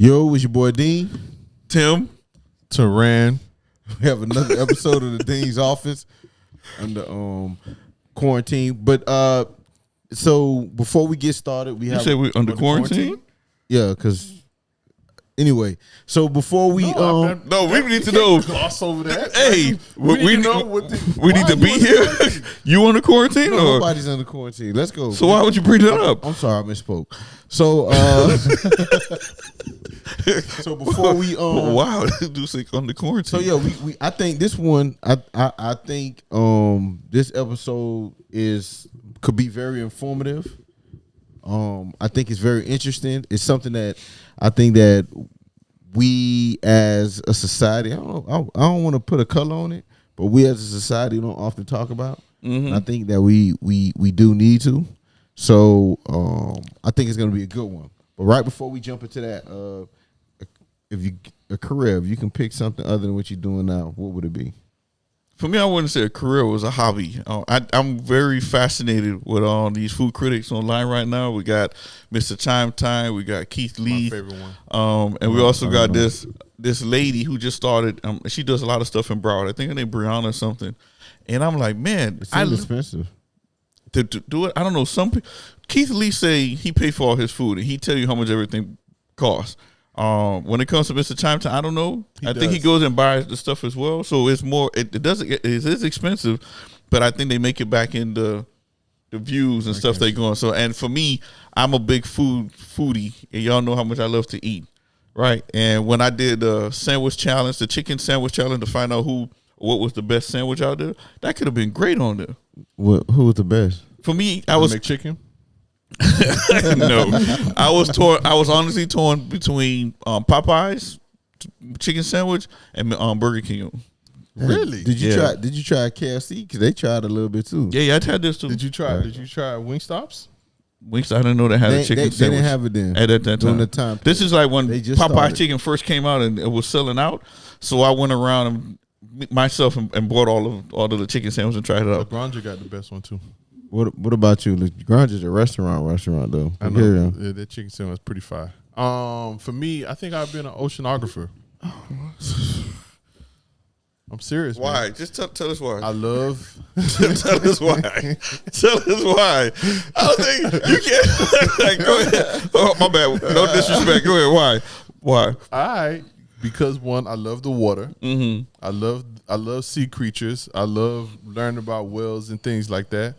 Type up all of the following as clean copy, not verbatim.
Yo, it's your boy Dean. Tim. Teran. We have another episode of the Dean's Office under quarantine. But so before we get started, we have You say we under quarantine? Yeah, because anyway, so before we No, we need to know. Gloss over that. Hey, we need to be why here. You under quarantine or nobody's under quarantine. Let's go. so? Why would you bring that up? I'm sorry, I misspoke. So so before we Wow, do say under quarantine. So yeah, we I think this one I think this episode could be very informative. I think it's very interesting. It's something that I think that we as a society, I don't want to put a color on it, but we as a society don't often talk about. Mm-hmm. I think that we do need to. So I think it's going to be a good one. But right before we jump into that, if you can pick something other than what you're doing now, what would it be? For me, I wouldn't say a career was a hobby. I'm very fascinated with all these food critics online right now. We got Mr. Time, we got Keith Lee, My favorite one. and we also got this lady who just started. She does a lot of stuff in Broward. I think her name Brianna or something. And I'm like, man, It's expensive to do it. I don't know. Keith Lee say he paid for all his food, and he tell you how much everything costs. When it comes to Mr. Time, I don't know. I think he goes and buys the stuff as well. So it's more. It is expensive, but I think they make it back in the views and stuff they go on. So and for me, I'm a big foodie, and y'all know how much I love to eat, right? And when I did the sandwich challenge, the chicken sandwich challenge, to find out what was the best sandwich out there, that could have been great on there. Who was the best? For me, I was McChicken. No, I was torn. I was honestly torn between Popeyes chicken sandwich and Burger King. Really? Did you Yeah. try? Did you try KFC? Because they tried a little bit too. Yeah, I had this too. Did you try? Right. Did you try Wingstops? Wings, I didn't know they had a chicken They sandwich. didn't have it then. At that time. During the time. This is like when They just Popeye started. chicken first came out and it was selling out. So I went around and myself and bought all of the chicken sandwiches and tried it out. LaGrange got the best one too. What about you? LaGrange is a restaurant though. I know. Yeah, that chicken sandwich was pretty fire. For me, I think I've been an oceanographer. I'm serious. Why? Man. Just tell us why. I love. Tell us why. Tell us why. I don't think you can't. Like, go ahead. Oh, my bad. No disrespect. Go ahead. Why? Because one, I love the water. Mm-hmm. I love sea creatures. I love learning about whales and things like that.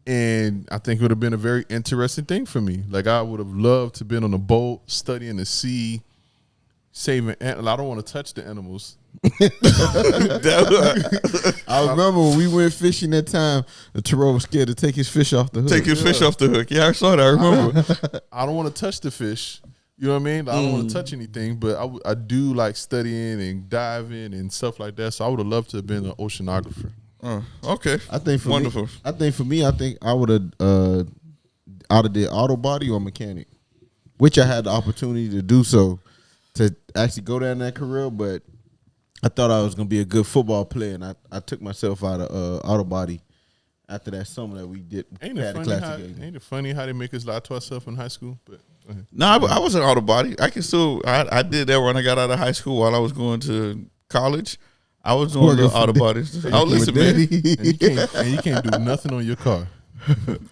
And I think it would have been a very interesting thing for me. Like I would have loved to been on a boat, studying the sea, saving. I don't want to touch the animals. I remember when we went fishing that time, Terrell was scared to take his fish off the hook. Take his fish off the hook. Yeah, I saw that. I remember. I don't want to touch the fish. You know what I mean? I don't want to touch anything, but I do like studying and diving and stuff like that. So I would have loved to have been an oceanographer. Okay. I think for wonderful. Me, I think I would have either did auto body or mechanic, which I had the opportunity to do so to actually go down that career, but I thought I was gonna be a good football player, and I took myself out of auto body after that summer that we did. Ain't it funny how they make us lie to ourselves in high school? But No, I was an auto body. I can still. I did that when I got out of high school. While I was going to college, I was doing the auto bodies. I was listening, man. and you can't do nothing on your car.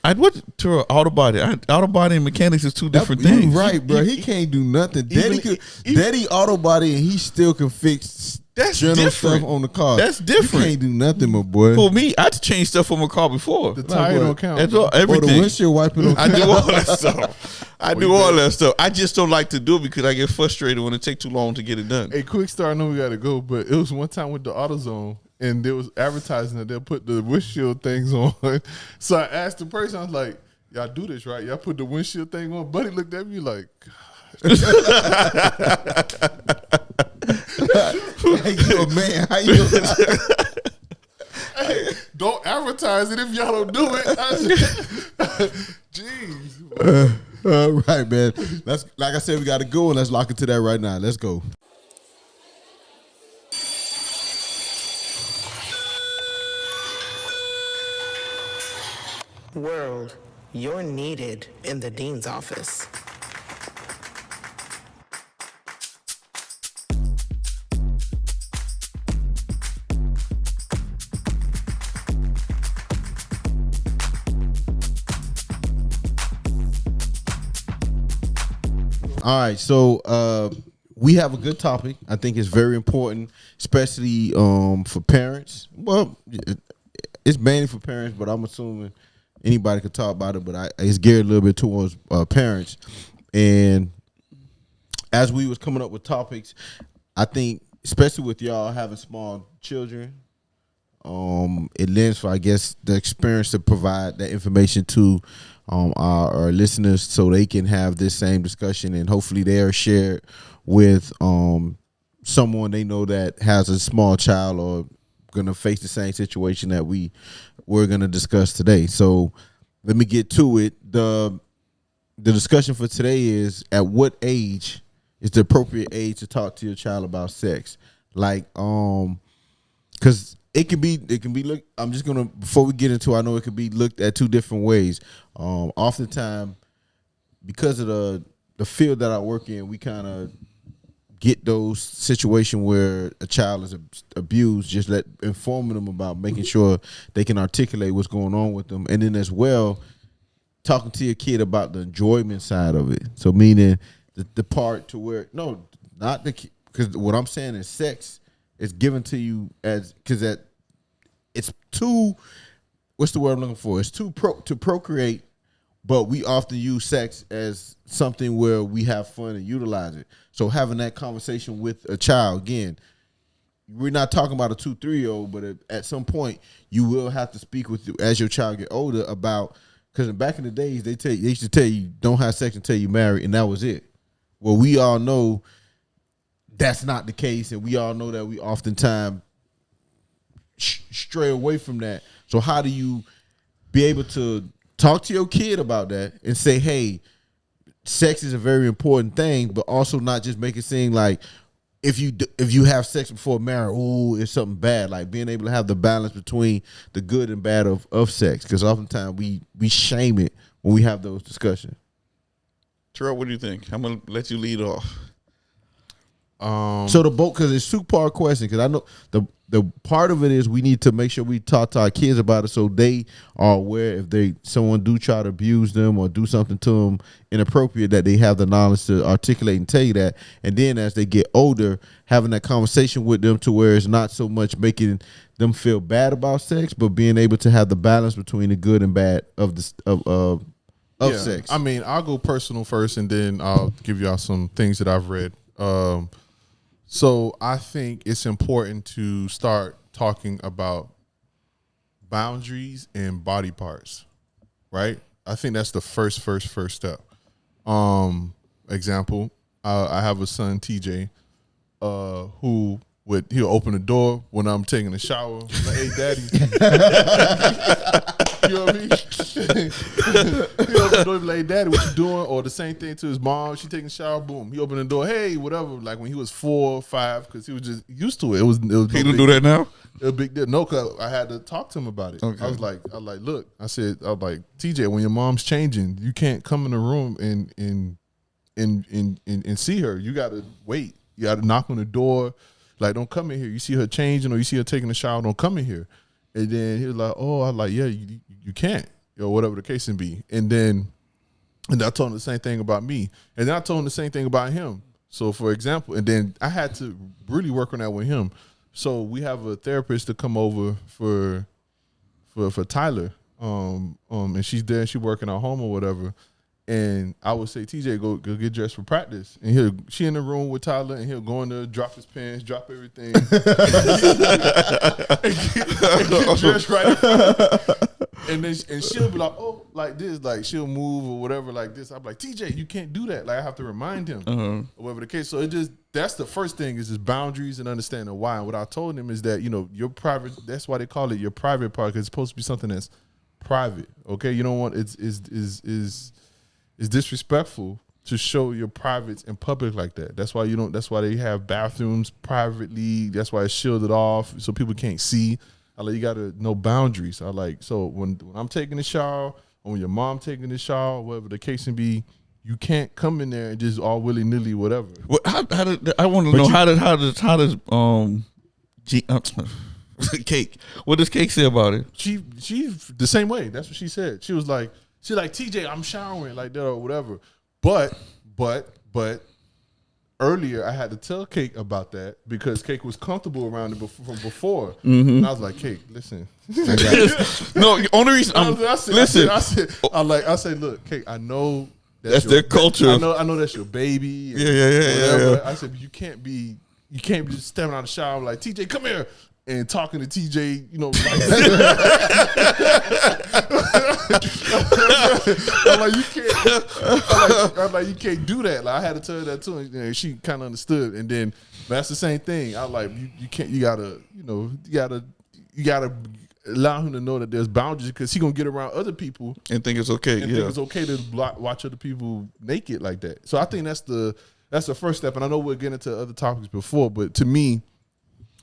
I went to an auto body. Auto body and mechanics is two different things. You right, bro. He can't do nothing. Daddy auto body, and he still can fix. That's general different. stuff on the car. That's different. You can't do nothing, my boy. For me, I had to change stuff on my car before. The tire don't count. That's all, Or the everything. windshield wiper don't I count. do all that stuff. I do all that stuff. I just don't like to do it because I get frustrated when it takes too long to get it done. Hey, quick start. I know we got to go, but it was one time with the AutoZone, and there was advertising that they'll put the windshield things on. So I asked the person, I was like, y'all do this, right? Y'all put the windshield thing on? Buddy looked at me like, Hey, you a man. How you doing? hey, don't advertise it if y'all don't do it. Jeez. All right, man. Let's, like I said, we got to go, and let's lock into that right now. Let's go. World, you're needed in the dean's office. All right, so we have a good topic. I think it's very important, especially for parents. Well, it's mainly for parents, but I'm assuming anybody could talk about it. But it's geared a little bit towards parents. And as we was coming up with topics, I think especially with y'all having small children, it lends for, I guess, the experience to provide that information to our listeners so they can have this same discussion, and hopefully they are shared with someone they know that has a small child or gonna face the same situation that we're gonna discuss today. So let me get to it. The discussion for today is, at what age is the appropriate age to talk to your child about sex? Like, because it can be looked. I'm just gonna, before we get into it, I know it could be looked at two different ways. Oftentimes, because of the field that I work in, we kind of get those situations where a child is abused, just informing them about making sure they can articulate what's going on with them, and then as well talking to your kid about the enjoyment side of it. So meaning the part to where, no, not the, because what I'm saying is sex is given to you as, because that it's too, what's the word I'm looking for? It's to procreate, but we often use sex as something where we have fun and utilize it. So having that conversation with a child, again, we're not talking about a 2-3-year-old, but at some point you will have to speak with, as your child get older, about, because back in the days they used to tell you don't have sex until you marry, and that was it. Well, we all know that's not the case, and we all know that we oftentimes stray away from that. So how do you be able to talk to your kid about that and say, hey, sex is a very important thing, but also not just make it seem like if you have sex before marriage, oh, it's something bad. Like being able to have the balance between the good and bad of sex, because oftentimes we shame it when we have those discussions. Terrell, what do you think? I'm gonna let you lead off. So the boat, because it's 2-part question, because I know the part of it is we need to make sure we talk to our kids about it so they are aware if someone do try to abuse them or do something to them inappropriate, that they have the knowledge to articulate and tell you that. And then as they get older, having that conversation with them to where it's not so much making them feel bad about sex, but being able to have the balance between the good and bad of sex. I mean, I'll go personal first, and then I'll give y'all some things that I've read. So I think it's important to start talking about boundaries and body parts, right? I think that's the first step. Example, I have a son, TJ, who he'll open the door when I'm taking a shower. Like, hey, daddy. You know what I mean? He open the door, be like, hey, daddy, what you doing? Or the same thing to his mom. She taking a shower, boom. He opened the door, hey, whatever. Like when he was 4 or 5, because he was just used to it. He don't do that now? It was a big deal. No, because I had to talk to him about it. Okay. I was like, look, I was like, TJ, when your mom's changing, you can't come in the room and see her. You got to wait. You got to knock on the door. Like, don't come in here. You see her changing or you see her taking a shower, don't come in here. And then he was like, oh, I was like, yeah, you can't, or whatever the case can be. And I told him the same thing about me. And then I told him the same thing about him. So, for example, and then I had to really work on that with him. So we have a therapist to come over for Tyler. And she's there, she working at home or whatever. And I would say, TJ, go get dressed for practice. And she in the room with Tyler, and he'll go in there, drop his pants, drop everything, and get dressed right in front of him. And she'll be like, oh, like this, like she'll move or whatever like this. I'm like, TJ, you can't do that. Like I have to remind him, or whatever the case. So that's the first thing is just boundaries and understanding why. And what I told him is that, your private, that's why they call it your private part, because it's supposed to be something that's private. Okay, you don't want it's disrespectful to show your privates in public like that. That's why that's why they have bathrooms privately. That's why it's shielded off so people can't see. You gotta know boundaries. So when I'm taking a shower or when your mom taking a shower, whatever the case can be, you can't come in there and just all willy nilly whatever. Well, I want to know how does Cake? What does Cake say about it? She the same way. That's what she said. She was like, TJ, I'm showering like that or whatever. But But earlier, I had to tell Cake about that because Cake was comfortable around it from before. And I was like, Cake, listen. No, the only reason I said, look, Cake, I know that's their culture. I know that's your baby. Yeah. I said, but you can't be just stepping out of the shower like, TJ, come here. And talking to TJ, I'm like, you can't do that. Like, I had to tell her that too, and she kind of understood. And then that's the same thing. I like, you gotta allow him to know that there's boundaries because he gonna get around other people and think it's okay. And think it's okay to watch other people naked like that. So I think that's the first step. And I know we'll get into other topics before, but to me,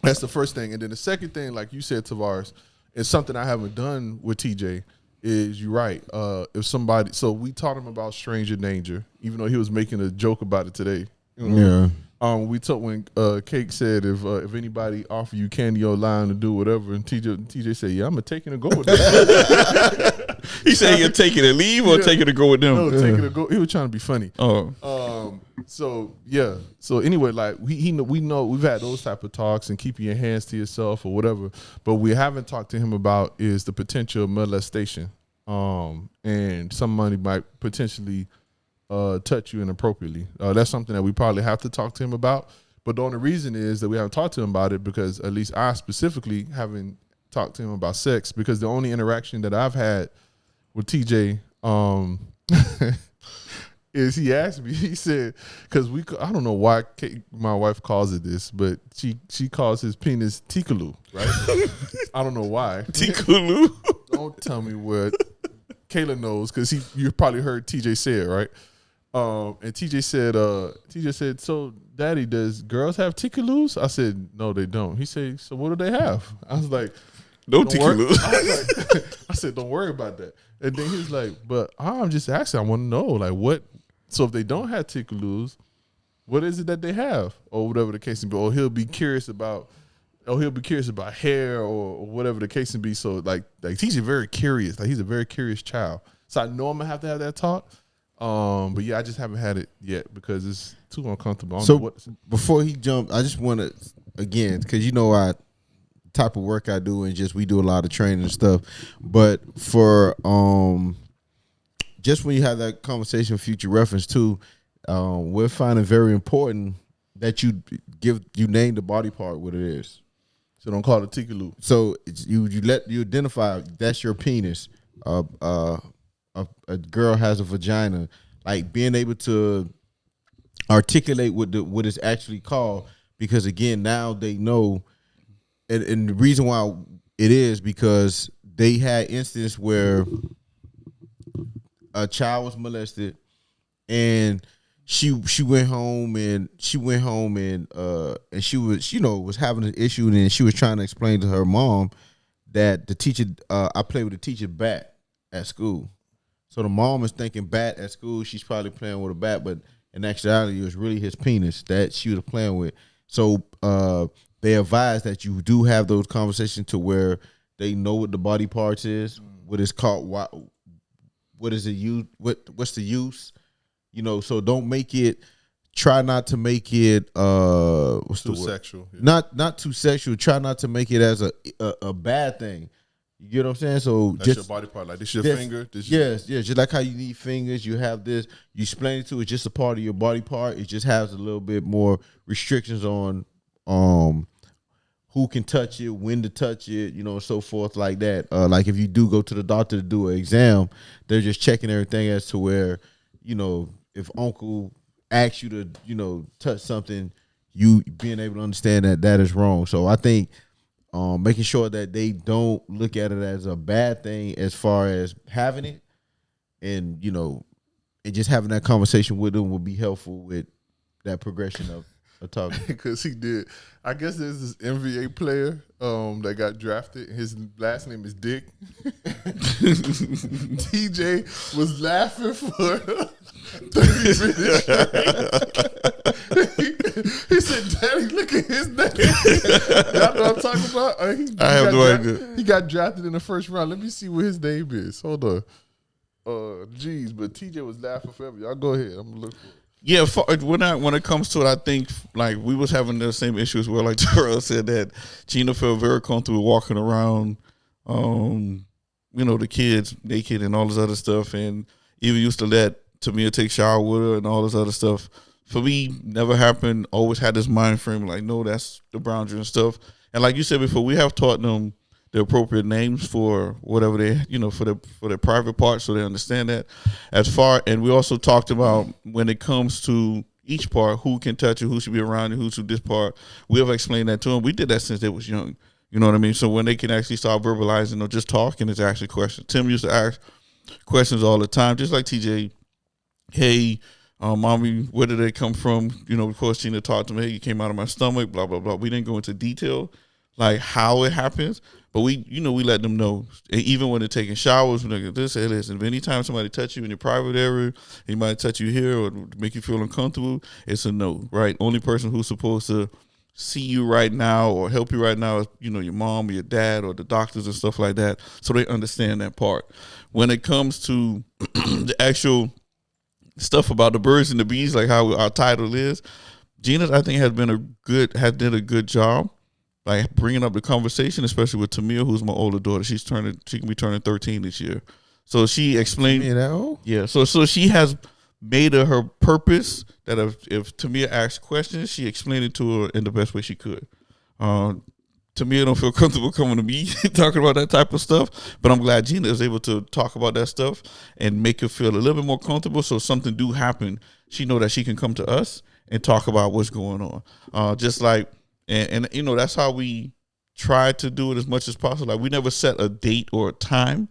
that's the first thing. And then the second thing, like you said, Tavares, is something I haven't done with TJ, is you're right. If somebody, so we taught him about stranger danger, even though he was making a joke about it today. Yeah. We told when Cake said if anybody offer you candy or line to do whatever, and TJ said, yeah, I'm gonna take it and go with them. He said you're taking to leave or taking to go with them. No, taking to go. He was trying to be funny. Oh. So yeah. So anyway, like we know we've had those type of talks and keeping your hands to yourself or whatever, but we haven't talked to him about is the potential molestation. And somebody might potentially touch you inappropriately. That's something that we probably have to talk to him about. But the only reason is that we haven't talked to him about it because at least I specifically haven't talked to him about sex, because the only interaction that I've had with TJ is he asked me, he said, because I don't know why my wife calls it this, but she calls his penis Tikaloo, right? I don't know why. Tikaloo? Don't tell me what Kayla knows, because you probably heard TJ say it, right? And TJ said, so Daddy, does girls have Tikaloos? I said, no, they don't. He said, so what do they have? I was like, no Tikaloos. I said, don't worry about that. And then he was like, but I'm just asking, I want to know, like, what? So if they don't have Tikaloos, what is it that they have, or whatever the case may be? Or he'll be curious about hair or whatever the case may be. So like he's very curious. Like he's a very curious child. So I know I'm gonna have to have that talk. But yeah, I just haven't had it yet because it's too uncomfortable. So before he jumped, I just want to again, because type of work I do and just we do a lot of training and stuff. But for just when you have that conversation, future reference too, we're finding very important that you name the body part what it is. So don't call it a Tikaloo. So you identify that's your penis. A girl has a vagina. Like being able to articulate what it's actually called, because again now they know, and the reason why it is because they had instances where a child was molested and she went home and she was was having an issue, and then she was trying to explain to her mom that the teacher I played with the teacher bat at school. So the mom is thinking bat at school, she's probably playing with a bat, but in actuality it was really his penis that she was playing with. So they advise that you do have those conversations to where they know what the body parts is, what it's called, what is it used, what's the use, so don't make it, try not to make it too sexual. Yeah. Not too sexual. Try not to make it as a bad thing. You get what I'm saying? So that's your body part. Like this your finger. Yes. Just like how you need fingers, you have this. You explain it to it's just a part of your body part. It just has a little bit more restrictions on who can touch it, when to touch it, so forth like that. Like if you do go to the doctor to do an exam, they're just checking everything as to where, if uncle asks you to, touch something, you being able to understand that is wrong. So I think making sure that they don't look at it as a bad thing as far as having it, and and just having that conversation with them will be helpful with that progression of talking. Because he did. I guess there's this NBA player that got drafted. His last name is Dick. TJ was laughing for 30 minutes. He said, Daddy, look at his name. Y'all know what I'm talking about? I have no idea. He got drafted in the first round. Let me see what his name is. Hold on. But TJ was laughing forever. Y'all go ahead. I'm going to look for it. Yeah, when it comes to it, I think like we was having the same issues where like Terrell said that Gina felt very comfortable walking around, the kids naked and all this other stuff, and even used to let Tamia take shower with her and all this other stuff. For me, never happened. Always had this mind frame like, no, that's the boundary and stuff. And like you said before, we have taught them the appropriate names for whatever they, for their private part, so they understand that. And we also talked about when it comes to each part, who can touch it, who should be around it, who should this part. We have explained that to them. We did that since they was young. You know what I mean? So when they can actually start verbalizing or just talking, it's actually questions. Tim used to ask questions all the time, just like TJ. Hey, mommy, where did they come from? Of course, Gina talked to me. Hey, you came out of my stomach, blah, blah, blah. We didn't go into detail, like how it happens, but we let them know. And even when they're taking showers, when they're this, hey, listen, if anytime somebody touch you in your private area, anybody touch you here or make you feel uncomfortable, it's a no, right? Only person who's supposed to see you right now or help you right now is, your mom or your dad or the doctors and stuff like that, so they understand that part. When it comes to the actual stuff about the birds and the bees, like how our title is, Gina, I think, did a good job, like bringing up the conversation, especially with Tamia, who's my older daughter. She can be turning 13 this year. So she explained, yeah. So she has made it her purpose that if Tamia asks questions, she explained it to her in the best way she could. Tamia don't feel comfortable coming to me talking about that type of stuff, but I'm glad Gina is able to talk about that stuff and make her feel a little bit more comfortable. So if something do happen, she know that she can come to us and talk about what's going on. Just like, and that's how we try to do it as much as possible. Like we never set a date or a time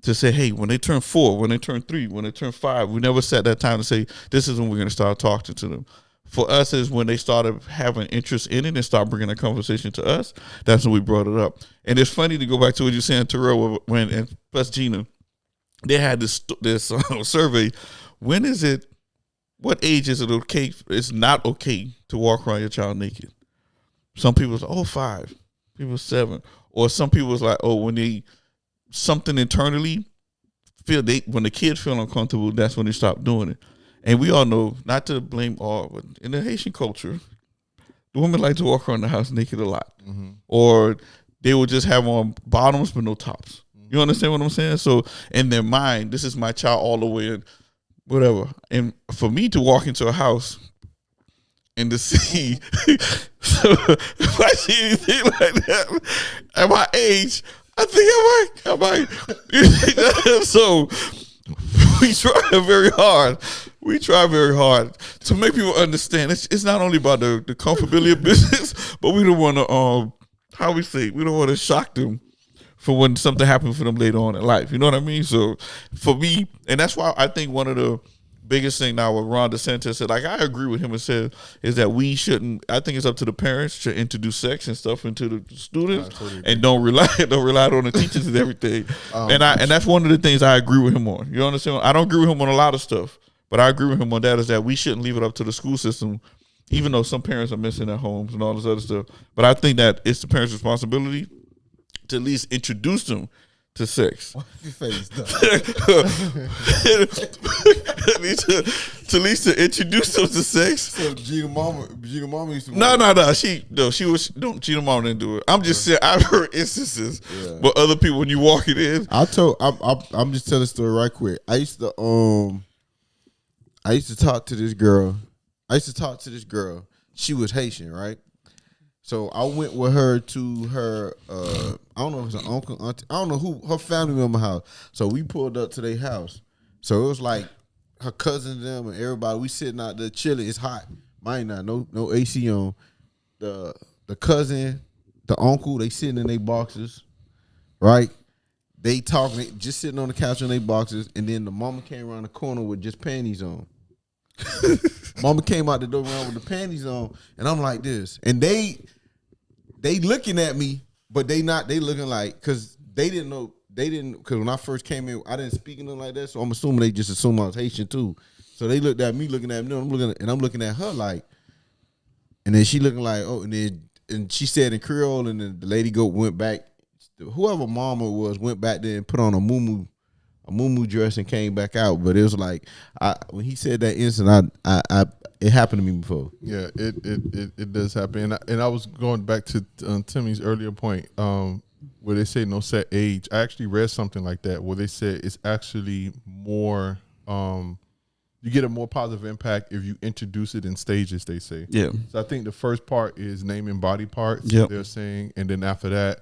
to say, hey, when they turn 4, when they turn 3, when they turn 5, we never set that time to say, this is when we're going to start talking to them. For us, is when they started having interest in it and start bringing a conversation to us, that's when we brought it up. And it's funny to go back to what you're saying, Terrell, and plus Gina, they had this survey. What age is it okay? It's not okay to walk around your child naked. Some people say, 5. People 7. Or some people was like, when they something internally when the kids feel uncomfortable, that's when they stop doing it. And we all know, not to blame all, but in the Haitian culture, the women like to walk around the house naked a lot. Mm-hmm. Or they will just have on bottoms but no tops. Mm-hmm. You understand what I'm saying? So in their mind, this is my child all the way in, whatever. And for me to walk into a house and to see, so if I see anything like that at my age, I think I might. So we try very hard. We try very hard to make people understand. It's not only about the comfortability of business, but we don't want to, we don't want to shock them for when something happens for them later on in life. You know what I mean? So for me, and that's why I think one of the biggest thing now what Ron DeSantis said, like I agree with him and said, is that we shouldn't, I think it's up to the parents to introduce sex and stuff into the students and don't rely on the teachers and everything. And that's one of the things I agree with him on. You understand? I don't agree with him on a lot of stuff, but I agree with him on that, is that we shouldn't leave it up to the school system, even though some parents are missing their homes and all this other stuff. But I think that it's the parents' responsibility to at least introduce them to sex. Your face, at least to introduce them to sex. So Gina Mama used to. Gina Mama didn't do it. I'm just saying I've heard instances, but other people when you walk it in. I'm just telling a story right quick. I used to talk to this girl. She was Haitian, right? So I went with her to her, I don't know if it's an uncle, auntie, I don't know who, her family member house. So we pulled up to their house. So it was like her cousins, them, and everybody. We sitting out there chilling. It's hot. Mine not, no AC on. The cousin, the uncle, they sitting in their boxes, right? They talking, just sitting on the couch in their boxes. And then the mama came around the corner with just panties on. Mama came out the door around with the panties on, and I'm like this, and they looking at me, but they looking like, because because when I first came in, I didn't speak to them like that, so I'm assuming they just assumed I was Haitian too. So they looked at me, looking at me, I'm looking at her like, and then she looking like, and she said in Creole, and then the lady went back, whoever mama was went back there and put on a muumuu a muumuu dress and came back out. But it was like when he said that instant, it happened to me before. Yeah, it does happen. And I was going back to Timmy's earlier point, where they say no set age. I actually read something like that where they said it's actually more. You get a more positive impact if you introduce it in stages, they say. Yeah. So I think the first part is naming body parts, Yep. they're saying. And then after that,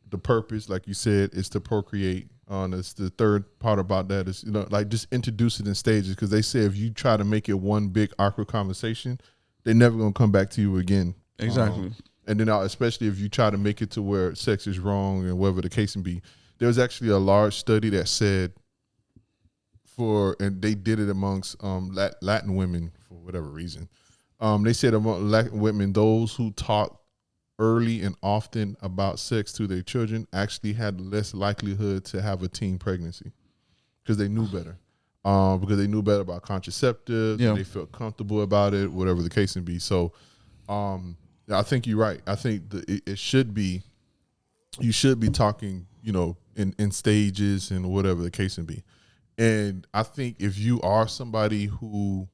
the purpose, like you said, is to procreate. It's the third part about that is, like just introduce it in stages. Because they say if you try to make it one big awkward conversation, they're never going to come back to you again. Exactly. And then especially if you try to make it to where sex is wrong and whatever the case may be. There was actually a large study that said and they did it amongst Latin women for whatever reason. They said among Latin women, those who talk early and often about sex to their children actually had less likelihood to have a teen pregnancy because they knew better. Because they knew better about contraceptives, and they felt comfortable about it, whatever the case may be. So, I think you're right. I think it should be, you should be talking, in stages and whatever the case may be. And I think if you are somebody who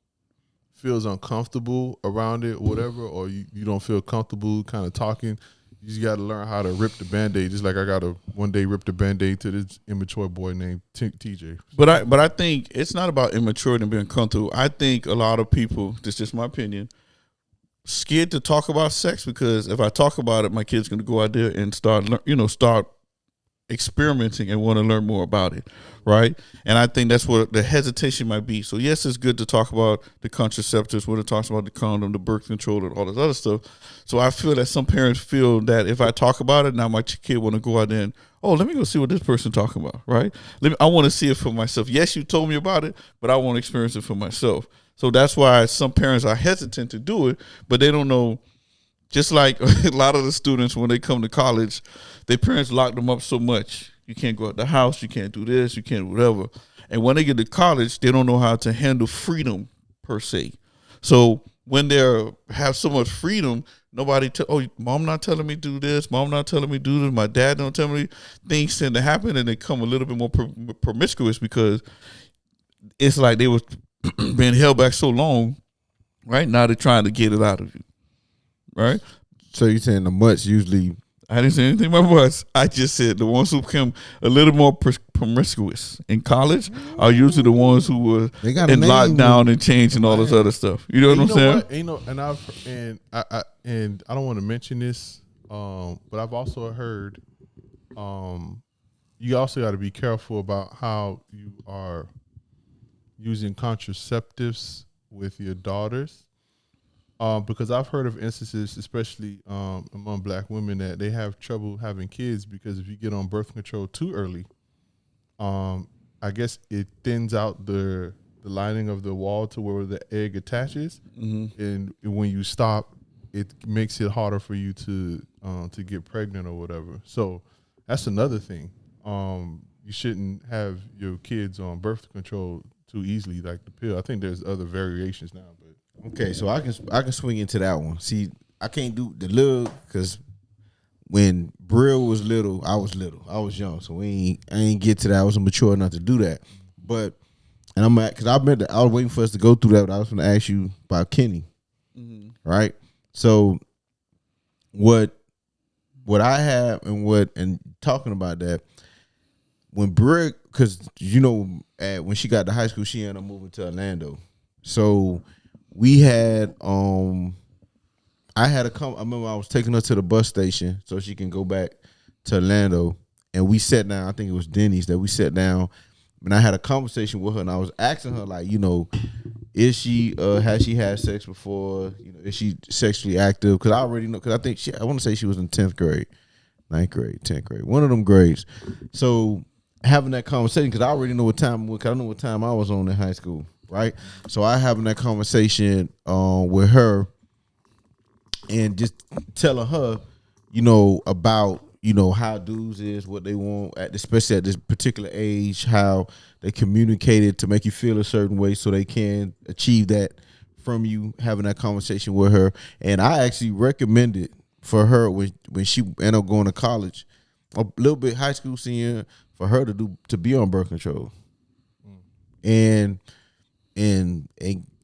feels uncomfortable around it, whatever, or you don't feel comfortable kind of talking, you just got to learn how to rip the Band-Aid. Just like I got to one day rip the Band-Aid to this immature boy named TJ. But I think it's not about immaturity and being comfortable. I think a lot of people, this is just my opinion, scared to talk about sex because if I talk about it, my kid's going to go out there and start experimenting and want to learn more about it, right? And I think that's what the hesitation might be. So yes, it's good to talk about the contraceptives, when it talks about the condom, the birth control, and all this other stuff. So I feel that some parents feel that if I talk about it, now my kid want to go out there and, let me go see what this person talking about, right? I want to see it for myself. Yes, you told me about it, but I want to experience it for myself. So that's why some parents are hesitant to do it, but they don't know. Just like a lot of the students, when they come to college, their parents lock them up so much. You can't go out the house. You can't do this. You can't do whatever. And when they get to college, they don't know how to handle freedom per se. So when they have so much freedom, nobody mom not telling me do this. Mom not telling me do this. My dad don't tell me. Things tend to happen, and they come a little bit more promiscuous because it's like they was being held back so long. Right now, they're trying to get it out of you. Right? So you're saying the mutts usually... I didn't say anything about mutts. I just said the ones who become a little more promiscuous in college are usually the ones who were in lockdown and change and all this other stuff. You know what I'm saying? And I don't want to mention this, but I've also heard you also got to be careful about how you are using contraceptives with your daughters. Because I've heard of instances, especially among black women, that they have trouble having kids because if you get on birth control too early, I guess it thins out the lining of the wall to where the egg attaches, and when you stop, it makes it harder for you to get pregnant or whatever. So that's another thing. You shouldn't have your kids on birth control too easily, like the pill. I think there's other variations now, but. Okay, so I can swing into that one. See, I can't do the little because when Brill was little, I was young, so I ain't get to that. I wasn't mature enough to do that. But because I was waiting for us to go through that. But I was going to ask you about Kenny, right? So what I have and talking about that when Brill, because when she got to high school, she ended up moving to Orlando, so. We had I remember I was taking her to the bus station so she can go back to Orlando, and we sat down. I think it was Denny's that we sat down, and I had a conversation with her, and I was asking her like, is she has she had sex before? Is she sexually active? Because I already know. Because I think I want to say she was in 10th grade, 9th grade, 10th grade, one of them grades. So having that conversation, because I already know what time. Because I know what time I was on in high school. Right, so I having that conversation with her, and just telling her, about how dudes is, what they want, especially at this particular age, how they communicated to make you feel a certain way, so they can achieve that from you. Having that conversation with her, and I actually recommended for her when she ended up going to college, a little bit high school senior, for her to be on birth control. and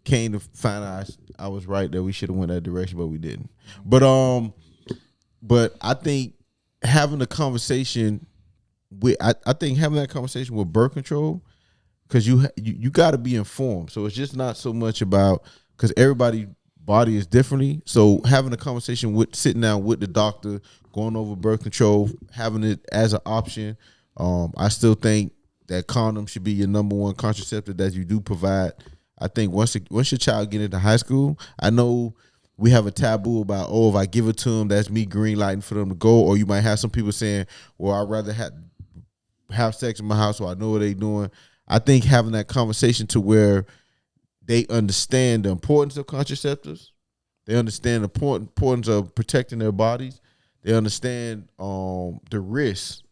came to find out I was right that we should have went that direction, but we didn't. But I think having a conversation with I think having that conversation with birth control, because you got to be informed. So it's just not so much about, because everybody body is differently. So having a conversation with, sitting down with the doctor, going over birth control, having it as an option. I still think that condom should be your number one contraceptive that you do provide. I think once your child get into high school, I know we have a taboo about, if I give it to them, that's me green lighting for them to go. Or you might have some people saying, well, I'd rather have sex in my house so I know what they doing. I think having that conversation to where they understand the importance of contraceptives, they understand the importance of protecting their bodies, they understand the risks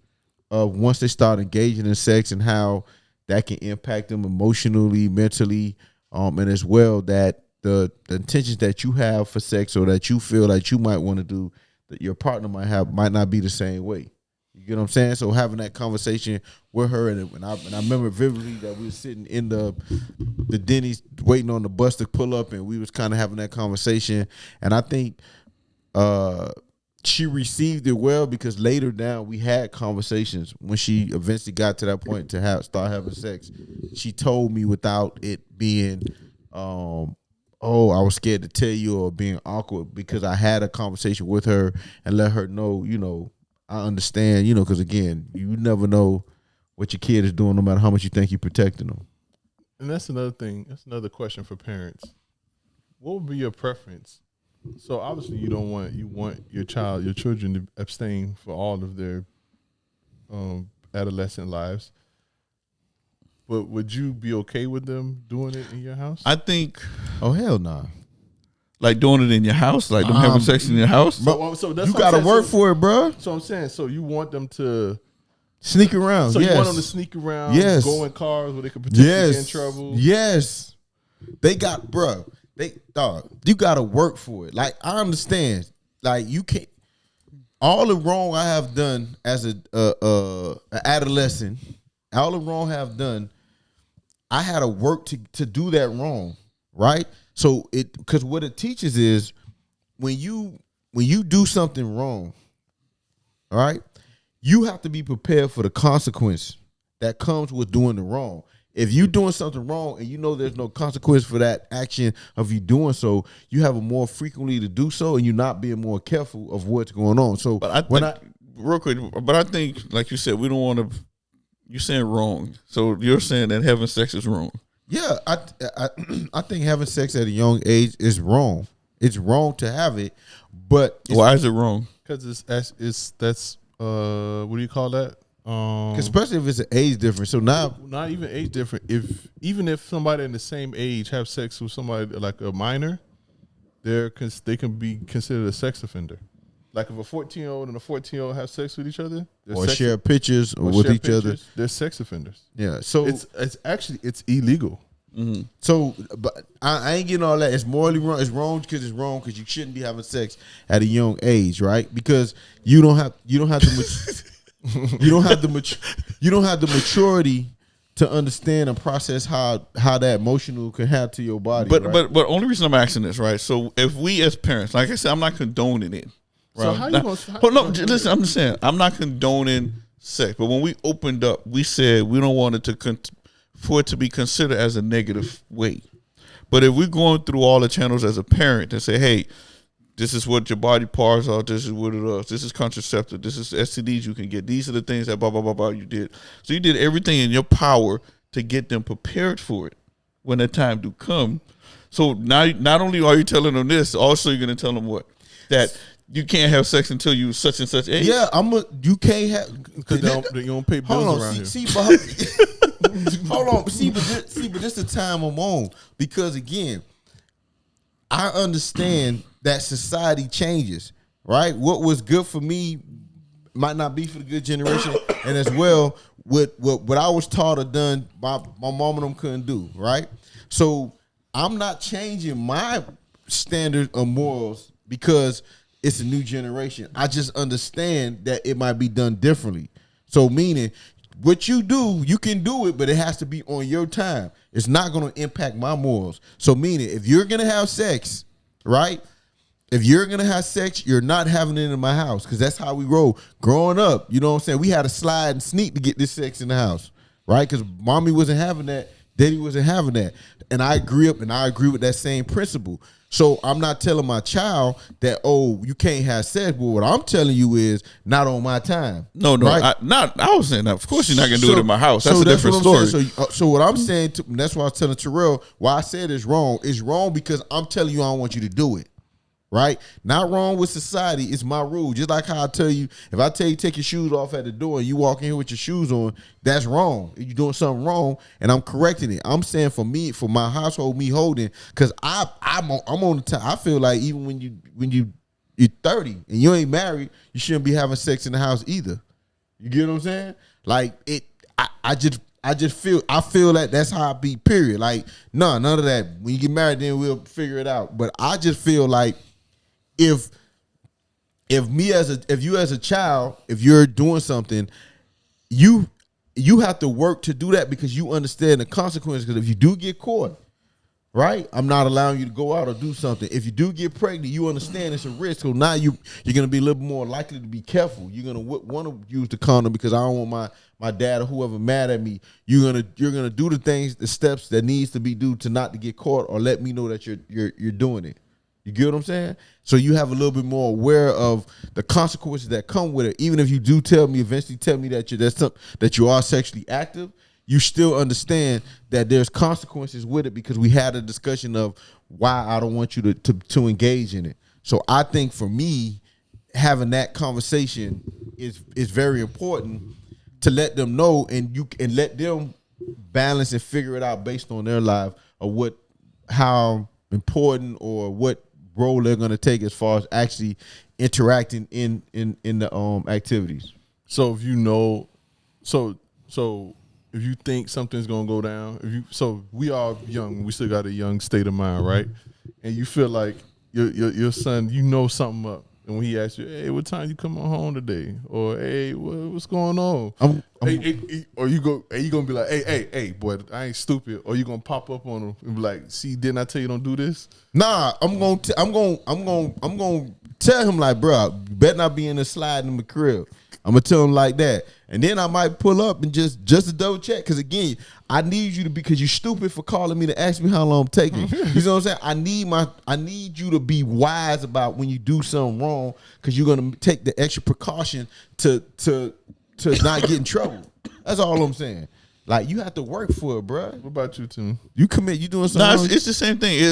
of once they start engaging in sex and how that can impact them emotionally, mentally, and as well that the intentions that you have for sex or that you feel that you might want to do, that your partner might not be the same way. You get what I'm saying? So having that conversation with her, and I remember vividly that we were sitting in the Denny's waiting on the bus to pull up, and we was kind of having that conversation, and I think she received it well, because later down we had conversations when she eventually got to that point to start having sex. She told me without it being I was scared to tell you or being awkward, because I had a conversation with her and let her know, I understand, because again, you never know what your kid is doing, no matter how much you think you're protecting them. And that's another thing. That's another question for parents. What would be your preference? So obviously you want your children to abstain for all of their adolescent lives. But would you be okay with them doing it in your house? I think. Oh, hell nah. Like doing it in your house, like them having sex in your house. So that's you got to work for it, bro. So I'm saying, so you want them to sneak around. So yes. You want them to sneak around, yes. go in cars where they could potentially get in trouble. Yes, they got, bro. You got to work for it. Like, I understand. Like, you can't. All the wrong I have done as an adolescent, all the wrong I have done, I had to work to do that wrong, right? So because what it teaches is when you do something wrong, all right, you have to be prepared for the consequence that comes with doing the wrong. If you're doing something wrong and you know there's no consequence for that action of you doing so, you have a more frequently to do so, and you're not being more careful of what's going on. So, real quick, but I think, like you said, we don't want to. You're saying wrong, so you're saying that having sex is wrong. Yeah, I think having sex at a young age is wrong. It's wrong to have it, but why is it wrong? Because that's what do you call that? Especially if it's an age difference. So now, not even age different. Even if somebody in the same age have sex with somebody like a minor, they can be considered a sex offender. Like if a 14-year-old and a 14-year-old have sex with each other, or share pictures with each other, they're sex offenders. Yeah, so it's actually illegal. Mm-hmm. So, but I ain't getting all that. It's morally wrong. It's wrong because it's wrong because you shouldn't be having sex at a young age, right? Because you don't have the maturity to understand and process how that emotional can have to your body. But right? but only reason I'm asking this, right? So if we as parents, like I said, I'm not condoning it. Right? So how you gonna? Listen, I'm just saying I'm not condoning sex, but when we opened up, we said we don't want it for it to be considered as a negative way. But if we're going through all the channels as a parent and say, hey, this is what your body parts are, this is what it is, this is contraceptive, this is STDs you can get, these are the things that blah, blah, blah, blah you did. So you did everything in your power to get them prepared for it when that time do come. So now, not only are you telling them this, also you're going to tell them what? That you can't have sex until you such and such age. Yeah, you can't have because you don't pay bills around here. Hold on, but this the time I'm on, because again, I understand that society changes, right? What was good for me might not be for the good generation, and as well, what I was taught or done, my mom and them couldn't do, right? So I'm not changing my standard of morals because it's a new generation. I just understand that it might be done differently. So meaning, what you do, you can do it, but it has to be on your time. It's not going to impact my morals. So meaning, if you're going to have sex, right? If you're going to have sex, you're not having it in my house, because that's how we roll. Growing up, you know what I'm saying? We had to slide and sneak to get this sex in the house, right? Because mommy wasn't having that. Daddy wasn't having that. And I agree with that same principle. So I'm not telling my child that, oh, you can't have sex. But what I'm telling you is not on my time. No, right? I was saying that. Of course, you're not gonna do it in my house. That's a different story. So what I'm saying, that's why I was telling Terrell why I said it's wrong. It's wrong because I'm telling you I don't want you to do it. Right? Not wrong with society. It's my rule. Just like how I tell you, if I tell you take your shoes off at the door and you walk in here with your shoes on, that's wrong. You're doing something wrong, and I'm correcting it. I'm saying for me, for my household, me holding, because I'm on the time. I feel like even when you're 30 and you ain't married, you shouldn't be having sex in the house either. You get what I'm saying? Like it. I just feel that that's how I be. Period. Like none of that. When you get married, then we'll figure it out. But I just feel like. If you as a child, if you're doing something, you have to work to do that because you understand the consequences. Because if you do get caught, right, I'm not allowing you to go out or do something. If you do get pregnant, you understand it's a risk. So now you're gonna be a little more likely to be careful. You're gonna want to use the condom because I don't want my dad or whoever mad at me. You're gonna do the steps that needs to be do to not to get caught or let me know that you're doing it. You get what I'm saying? So you have a little bit more aware of the consequences that come with it. Even if you do eventually tell me that you are sexually active, you still understand that there's consequences with it because we had a discussion of why I don't want you to engage in it. So I think for me, having that conversation is very important to let them know and let them balance and figure it out based on their life or how important or what role they're going to take as far as actually interacting in the activities. So if you know, so if you think something's gonna go down, so we are young, we still got a young state of mind, right? And you feel like your son, you know something up, and when he asks you, "Hey, what time you coming home today?" or "Hey, what's going on?" Or you gonna be like, "Hey, boy, I ain't stupid," or you gonna pop up on him and be like, "See, didn't I tell you don't do this?" Nah, I'm gonna tell him like, bro, you better not be in the slide in the crib. I'm gonna tell him like that, and then I might pull up and just to double check. Because again, I need you to because you're stupid for calling me to ask me how long I'm taking. You know what I'm saying? I need you to be wise about when you do something wrong because you're gonna take the extra precaution to not get in trouble. That's all I'm saying. Like you have to work for it, bro. What about you, Tim? You doing something wrong? It's the same thing.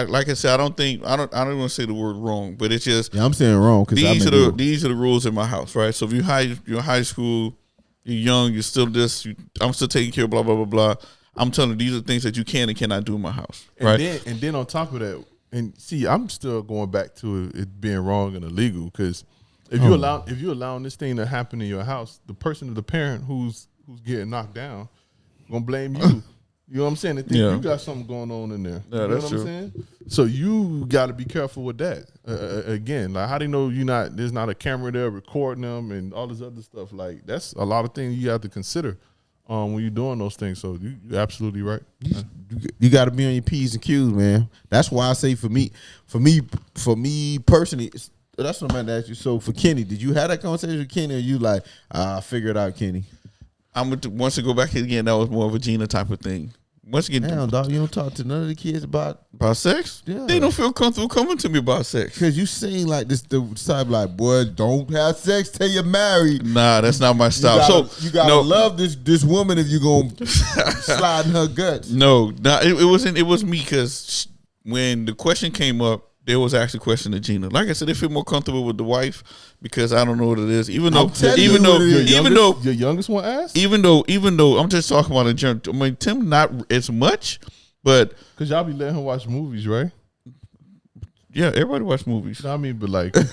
Like I said, I don't want to say the word wrong, but it's just I'm saying wrong because these are the rules in my house, right? So if you're in high school, you're young, you're still I'm still taking care of blah blah blah blah. I'm telling you, these are things that you can and cannot do in my house, right? And then on top of that, and see, I'm still going back to it being wrong and illegal because if you're allowing this thing to happen in your house, the parent who's getting knocked down gonna blame you. You know what I'm saying? They think you got something going on in there. Yeah, you know that's what true. I'm saying? So you got to be careful with that. Again, like how do you know there's not a camera there recording them and all this other stuff? Like that's a lot of things you have to consider when you're doing those things. So you're absolutely right. You got to be on your P's and Q's, man. That's why I say for me personally, that's what I'm going to ask you. So for Kenny, did you have that conversation with Kenny, or you like, I figured out Kenny? Once to go back again, that was more of a Gina type of thing. Once again, damn dog, you don't talk to none of the kids about sex. Yeah. They don't feel comfortable coming to me about sex because you seem like this the type like, boy, don't have sex till you're married. Nah, that's not my style. You gotta love this woman if you gonna slide in her guts. No, it wasn't. It was me because when the question came up, there was actually a question to Gina. Like I said, they feel more comfortable with the wife because I don't know what it is. Even though your youngest one asked. Even though I'm just talking about in general. I mean, Tim not as much, but because y'all be letting her watch movies, right? Yeah, everybody watch movies. I mean, but like, what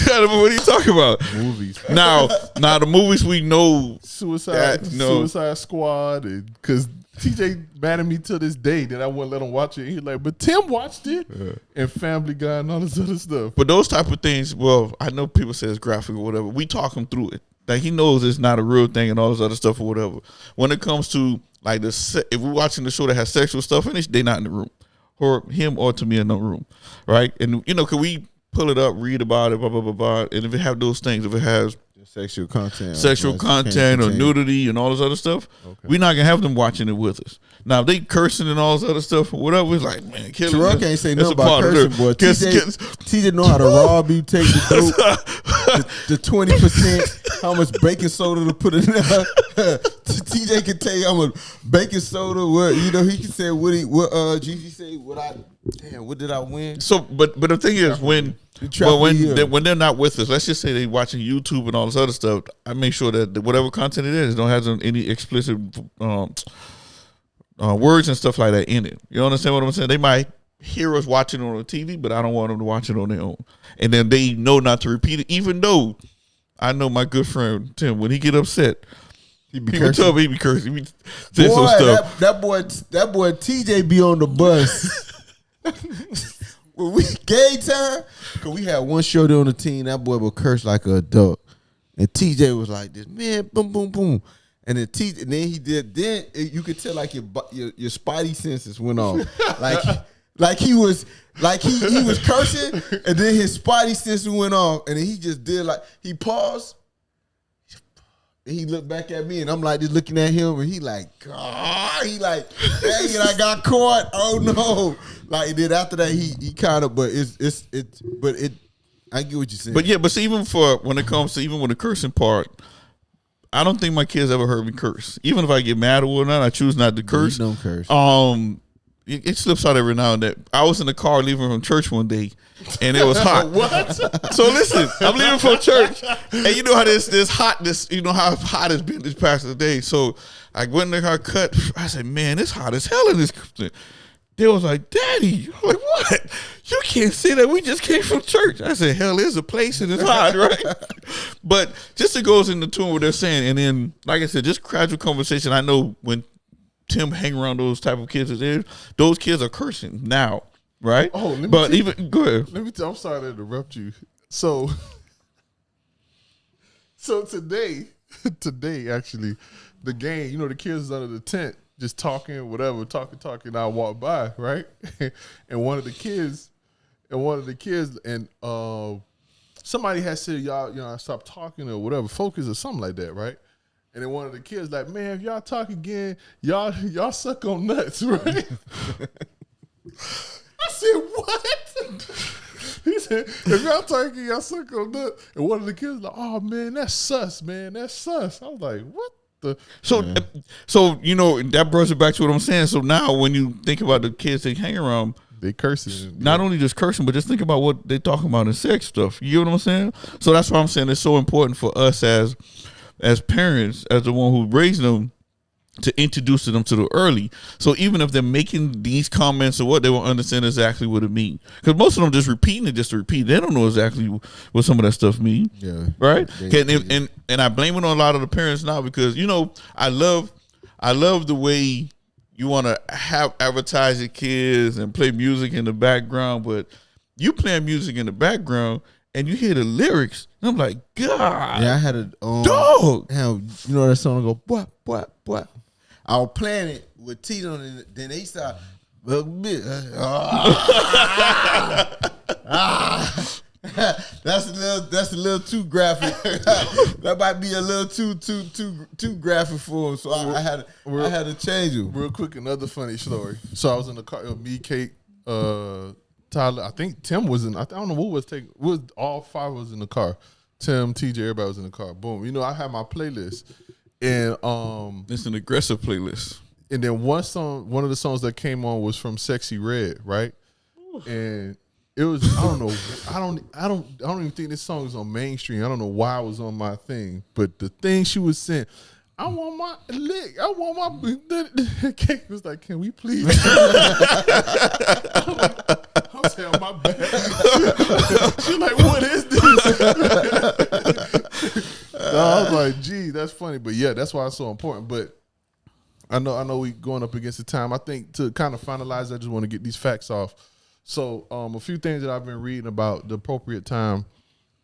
are you talking about? Movies. Now the movies we know, Suicide Squad, because TJ mad at me to this day that I wouldn't let him watch it. He's like, but Tim watched it and Family Guy and all this other stuff. But those type of things, well, I know people say it's graphic or whatever. We talk him through it. Like he knows it's not a real thing and all this other stuff or whatever. When it comes to like if we're watching the show that has sexual stuff in it, they not in the room, or him or to me in the room, right? And can we pull it up, read about it, blah blah blah blah, and if it have those things, if it has sexual content or nudity and all this other stuff, we're not gonna have them watching it with us. Now if they cursing and all this other stuff or whatever, it's like, man, Terrell can't say nothing about cursing, boy. TJ know how to rob you, take the dope, the 20%, how much baking soda to put in there. TJ can tell you how much baking soda. What he can say what Gigi say. What did I win? So, but the thing is when they're not with us, let's just say they watching YouTube and all this other stuff, I make sure that whatever content it is don't have any explicit words and stuff like that in it. You understand what I'm saying? They might hear us watching it on the TV, but I don't want them to watch it on their own. And then they know not to repeat it, even though I know my good friend Tim, when he get upset, he be cursing. He be cursing. He say some stuff. That boy TJ be on the bus. When we game time, cause we had one shorty on the team, that boy would curse like an adult, and TJ was like this, man, boom, boom, boom, and then he did. Then you could tell like your spidey senses went off, like he was cursing, and then his spidey senses went off, and then he just did like he paused. And he looked back at me, and I'm like just looking at him, and he like, God, he like, dang it, I got caught. Oh no! Like then after that, he kind of, but I get what you're saying. But yeah, but see, even when it comes to even with the cursing part, I don't think my kids ever heard me curse. Even if I get mad or not, I choose not to curse. You don't curse. It slips out every now and then. I was in the car leaving from church one day, and it was hot. What? So listen, I'm leaving from church, and you know how this hotness, you know how hot it's been this past day. So I went in the car, cut. I said, man, it's hot as hell in this thing. They was like, Daddy. I'm like, what? You can't say that. We just came from church. I said, hell, there's a place and it's hot, right? But just it goes in the tune what they're saying. And then, like I said, just casual conversation. I know when Tim hang around those type of kids as is, those kids are cursing now, right? Oh, let me but even go ahead. Let me tell. I'm sorry to interrupt you. So today actually, the game. You know, the kids is under the tent just talking, whatever, talking. I walk by, right, and one of the kids, and somebody had said, y'all, stop talking or whatever, focus or something like that, right? And then one of the kids like, man, if y'all talk again, y'all suck on nuts, right? I said, what? He said, if y'all talk again, y'all suck on nuts. And one of the kids like, oh man, that's sus, man, that's sus. I was like, what the? So you know that brings it back to what I'm saying. So now when you think about the kids they hang around, they cursing. Not only just cursing, but just think about what they talking about in sex stuff. You know what I'm saying? So that's why I'm saying it's so important for us as parents, as the one who raised them, to introduce them to the early. So even if they're making these comments or what, they will understand exactly what it means. Because most of them just repeating it just to repeat. They don't know exactly what some of that stuff means. Yeah. Right? And I blame it on a lot of the parents now because, you know, I love the way you want to have advertise your kids and play music in the background, but you playing music in the background and you hear the lyrics, and I'm like, God. Yeah, I had a dog. You know that song go, what? I was playing it with Tito, and then they started, that's a little too graphic. That might be a little too graphic for him. So I had to change it. Real quick, another funny story. So I was in the car, me, Kate, Tyler. I think Tim was in. I don't know what was taking. Was all five was in the car. Tim, TJ, everybody was in the car. Boom. You know, I had my playlist, and it's an aggressive playlist. And then one of the songs that came on was from Sexy Red, right? And it was, I don't know, I don't even think this song is on mainstream. I don't know why it was on my thing, but the thing she was saying, I want my lick, I want my. Kate was like, can we please? I'm saying, my bad. She's like, what is this? I was like, gee, that's funny, but yeah, that's why it's so important. But I know we going up against the time. I think to kind of finalize, I just want to get these facts off. So a few things that I've been reading about the appropriate time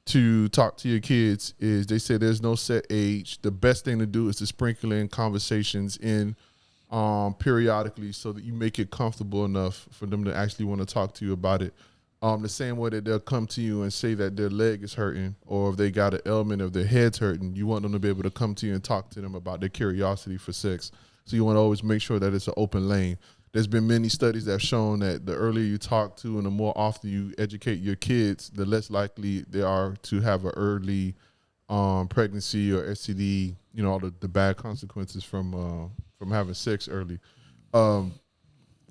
to talk to your kids is they say there's no set age. The best thing to do is to sprinkle in conversations in periodically so that you make it comfortable enough for them to actually want to talk to you about it. The same way that they'll come to you and say that their leg is hurting, or if they got an ailment, if their head's hurting, you want them to be able to come to you and talk to them about their curiosity for sex. So you want to always make sure that it's an open lane. There's been many studies that have shown that the earlier you talk to and the more often you educate your kids, the less likely they are to have an early pregnancy or STD, all the bad consequences from having sex early. But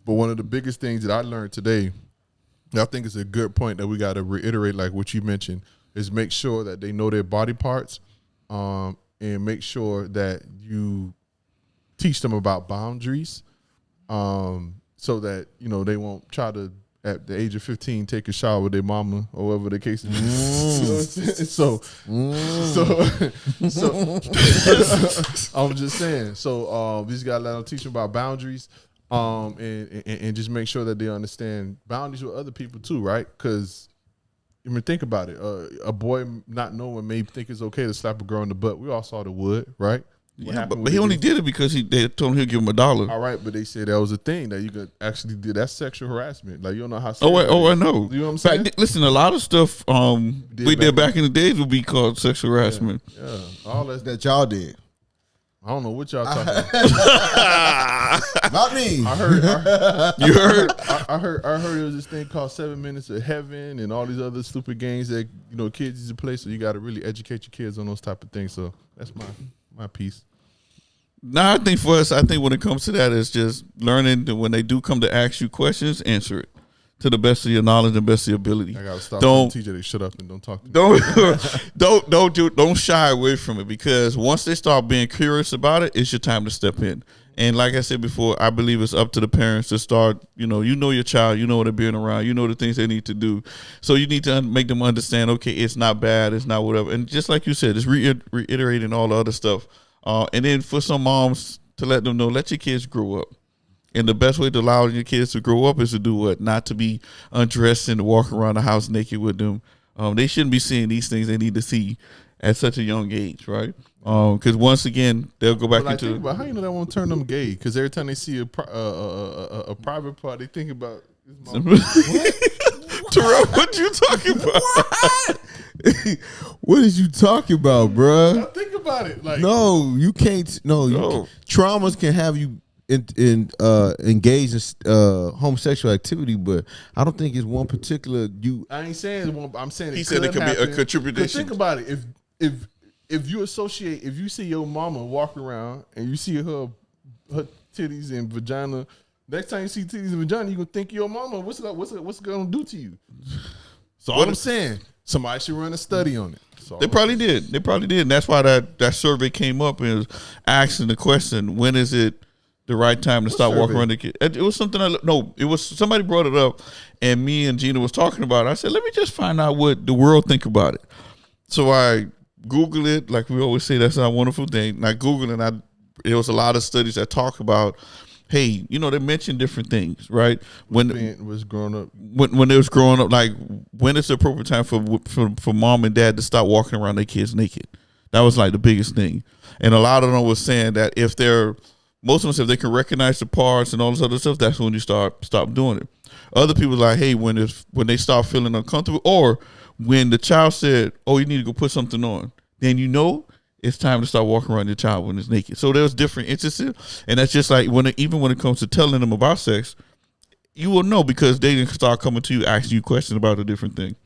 one of the biggest things that I learned today, I think it's a good point that we got to reiterate, like what you mentioned, is make sure that they know their body parts, and make sure that you teach them about boundaries, so that they won't try to at the age of 15 take a shower with their mama or whatever the case is. So I'm just saying. So these guys let them teach them about boundaries. And just make sure that they understand boundaries with other people too, right? Because think about it. A boy not knowing may think it's okay to slap a girl in the butt. We all saw the wood, right? Yeah, but he only did it because they told him he'll give him $1. All right, but they said that was a thing that you could actually do. That's sexual harassment. Like, you don't know how. I know. You know what I'm saying? Listen, a lot of stuff we did back in the days would be called sexual harassment. Yeah, all that y'all did. I don't know what y'all talking about. Not me. You heard? I heard there was this thing called 7 Minutes of Heaven and all these other stupid games that kids used to play. So you got to really educate your kids on those type of things. So that's my piece. I think for us, when it comes to that, it's just learning that when they do come to ask you questions, answer it to the best of your knowledge and best of your ability. I gotta stop telling the teacher they shut up and don't talk to me. Don't shy away from it, because once they start being curious about it, it's your time to step in. And like I said before, I believe it's up to the parents to start. You know your child. You know what they're being around. You know the things they need to do. So you need to make them understand. Okay, it's not bad. It's not whatever. And just like you said, it's reiterating all the other stuff. And then for some moms to let them know, let your kids grow up. And the best way to allow your kids to grow up is to do what? Not to be undressed and walk around the house naked with them. They shouldn't be seeing these things they need to see at such a young age, right? Because once again, they'll go back into. But how you know that won't turn them gay? Because every time they see a private part, they think about. Terrell, what you talking about? What? What is you talking about, bruh? Now think about it. Like, no, you can't. No. Traumas can have you engaged in homosexual activity, but I don't think it's one particular. I ain't saying one. I'm saying he said it could be a contribution. Think about it. If you see your mama walking around and you see her titties and vagina, next time you see titties and vagina, you gonna think your mama. What's it gonna do to you? So what I'm saying, somebody should run a study on it. They probably did. And that's why that survey came up and was asking the question: when is it the right time to start walking around the kid? It was something. It was somebody brought it up, and me and Gina was talking about it. I said, let me just find out what the world think about it. So I Google it, like we always say, that's our wonderful thing. And I Googled it, and there was a lot of studies that talk about, hey, they mention different things, right? When was growing up, when they was growing up, like when is the appropriate time for mom and dad to stop walking around their kids naked? That was like the biggest thing. And a lot of them was saying that most of them said if they can recognize the parts and all this other stuff, that's when you stop doing it. Other people like, hey, when they start feeling uncomfortable, or when the child said, oh, you need to go put something on, then it's time to start walking around your child when it's naked. So there's different instances, and that's just like even when it comes to telling them about sex, you will know because they can start coming to you, asking you questions about a different thing.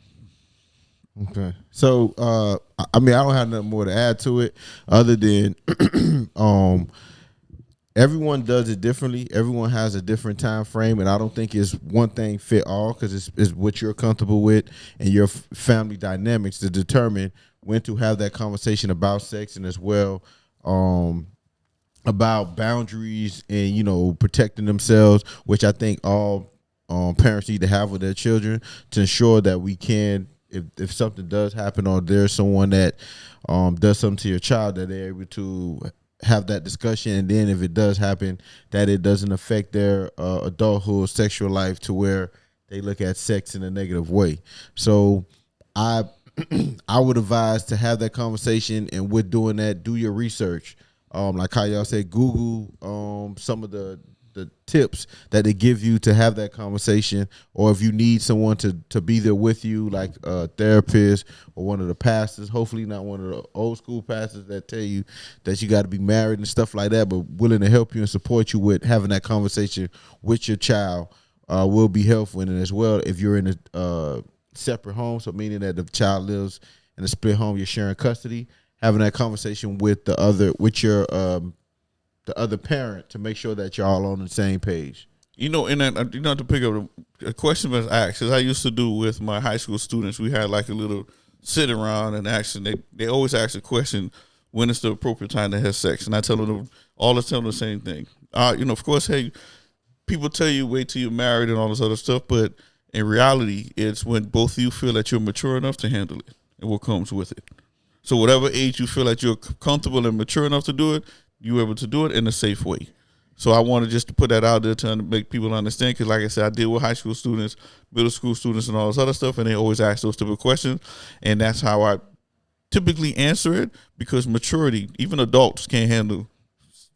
Okay. So, I don't have nothing more to add to it other than everyone does it differently. Everyone has a different time frame, and I don't think it's one thing fit all, because it's what you're comfortable with and your family dynamics to determine when to have that conversation about sex, and as well about boundaries and protecting themselves, which I think all parents need to have with their children to ensure that we can, if something does happen or there's someone that does something to your child, that they're able to have that discussion, and then if it does happen, that it doesn't affect their adulthood sexual life to where they look at sex in a negative way. So I I would advise to have that conversation, and with doing that, do your research. Like how y'all say, Google some of the tips that they give you to have that conversation, or if you need someone to be there with you, like a therapist or one of the pastors, hopefully not one of the old school pastors that tell you that you got to be married and stuff like that, but willing to help you and support you with having that conversation with your child will be helpful. And as well, if you're in a separate home, so meaning that the child lives in a split home, you're sharing custody, having that conversation with the other parent to make sure that you're all on the same page. And that, to pick up a question was asked, as I used to do with my high school students, we had like a little sit around and they always ask the question, when is the appropriate time to have sex? And I tell them the same thing. Of course, hey, people tell you wait till you're married and all this other stuff, but in reality, it's when both of you feel that you're mature enough to handle it and what comes with it. So whatever age you feel like you're comfortable and mature enough to do it, you're able to do it in a safe way. So I wanted just to put that out there to make people understand, because like I said, I deal with high school students, middle school students, and all this other stuff, and they always ask those type of questions, and that's how I typically answer it, because maturity, even adults can't handle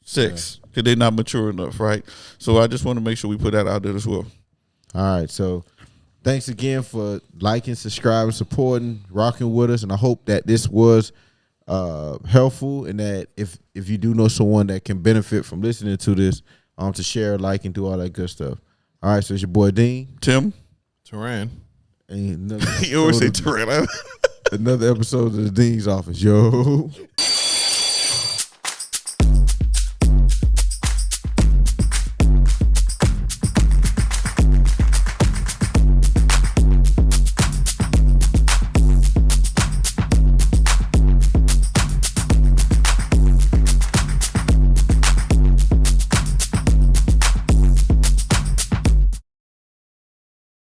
sex because they're not mature enough, right? So I just want to make sure we put that out there as well. All right, so thanks again for liking, subscribing, supporting, rocking with us, and I hope that this was helpful, and that if you do know someone that can benefit from listening to this, to share, like, and do all that good stuff. All right, so it's your boy Dean, Tim, Teran. You always say Teran. Another episode of the Dean's Office, yo.